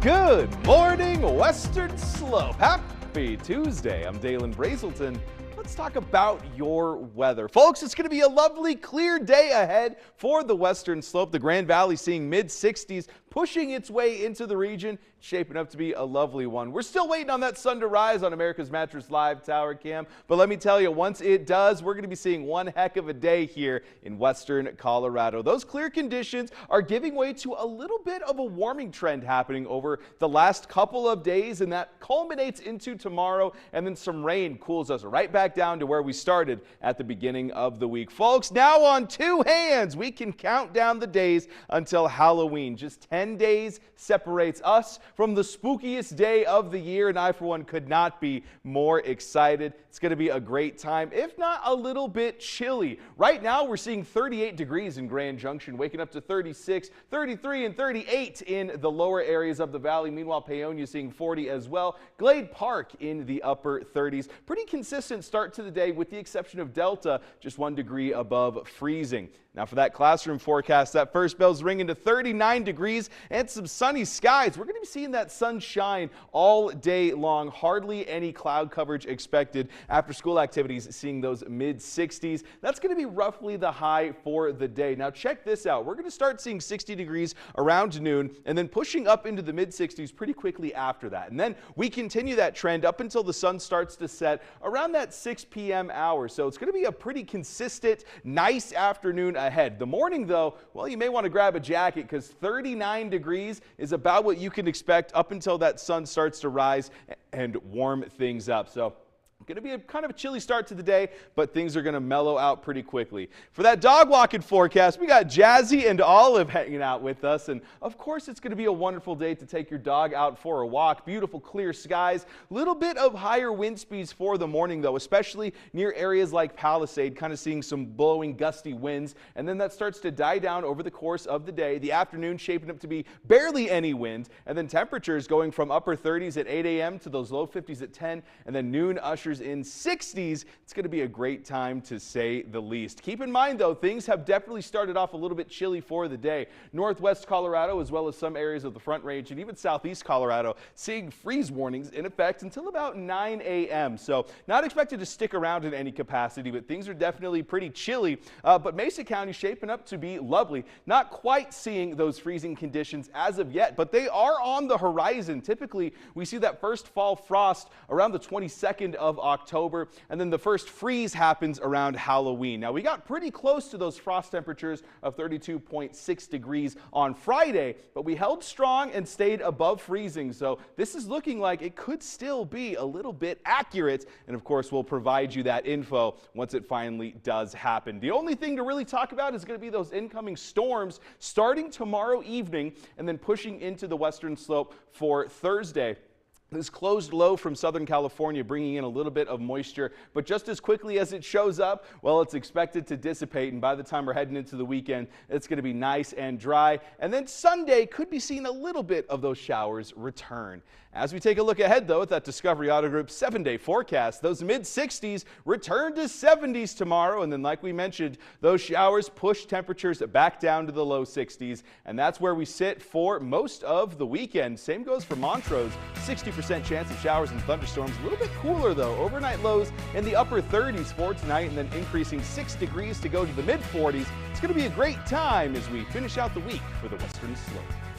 Good morning, Western Slope. Happy Tuesday. I'm Dalen Brazelton. Let's talk about your weather. Folks, it's going to be a lovely, clear day ahead for the Western Slope. The Grand Valley seeing mid-60s, pushing its way into the region, shaping up to be a lovely one. We're still waiting on that sun to rise on America's Mattress Live Tower Cam, but let me tell you, once it does, we're going to be seeing one heck of a day here in Western Colorado. Those clear conditions are giving way to a little bit of a warming trend happening over the last couple of days, and that culminates into tomorrow, and then some rain cools us right back down to where we started at the beginning of the week. Folks, now on two hands, we can count down the days until Halloween. Just 10 days separates us from the spookiest day of the year, and I, for one, could not be more excited. It's going to be a great time, if not a little bit chilly. Right now, we're seeing 38 degrees in Grand Junction, waking up to 36, 33, and 38 in the lower areas of the valley. Meanwhile, Paonia seeing 40 as well. Glade Park in the upper 30s. Pretty consistent start to the day, with the exception of Delta, just 1 degree above freezing. Now for that classroom forecast, that first bell's ringing to 39 degrees and some sunny skies. We're going to be seeing that sunshine all day long. Hardly any cloud coverage expected. After school activities, seeing those mid-60s. That's going to be roughly the high for the day. Now check this out. We're going to start seeing 60 degrees around noon and then pushing up into the mid-60s pretty quickly after that. And then we continue that trend up until the sun starts to set around that 6 p.m. hour. So it's going to be a pretty consistent, nice afternoon ahead. The morning, though, well, you may want to grab a jacket because 39 degrees is about what you can expect up until that sun starts to rise and warm things up. So going to be a kind of a chilly start to the day, but things are going to mellow out pretty quickly. For that dog walking forecast, we got Jazzy and Olive hanging out with us, and of course it's going to be a wonderful day to take your dog out for a walk. Beautiful clear skies, little bit of higher wind speeds for the morning though, especially near areas like Palisade, kind of seeing some blowing gusty winds, and then that starts to die down over the course of the day. The afternoon shaping up to be barely any wind, and then temperatures going from upper 30s at 8 a.m. to those low 50s at 10, and then noon ushers in 60s. It's going to be a great time to say the least. Keep in mind though, things have definitely started off a little bit chilly for the day. Northwest Colorado, as well as some areas of the Front Range and even southeast Colorado, seeing freeze warnings in effect until about 9 a.m. So not expected to stick around in any capacity, but things are definitely pretty chilly. But Mesa County shaping up to be lovely. Not quite seeing those freezing conditions as of yet, but they are on the horizon. Typically, we see that first fall frost around the 22nd of October, and then the first freeze happens around Halloween. Now, we got pretty close to those frost temperatures of 32.6 degrees on Friday, but we held strong and stayed above freezing. So this is looking like it could still be a little bit accurate. And of course, we'll provide you that info once it finally does happen. The only thing to really talk about is going to be those incoming storms starting tomorrow evening and then pushing into the Western Slope for Thursday. This closed low from Southern California bringing in a little bit of moisture, but just as quickly as it shows up, well, it's expected to dissipate, and by the time we're heading into the weekend, it's going to be nice and dry. And then Sunday could be seeing a little bit of those showers return. As we take a look ahead, though, at that Discovery Auto Group 7-day forecast, those mid-60s return to 70s tomorrow, and then like we mentioned, those showers push temperatures back down to the low 60s, and that's where we sit for most of the weekend. Same goes for Montrose, 60% chance of showers and thunderstorms. A little bit cooler, though. Overnight lows in the upper 30s for tonight, and then increasing 6 degrees to go to the mid-40s. It's going to be a great time as we finish out the week for the Western Slope.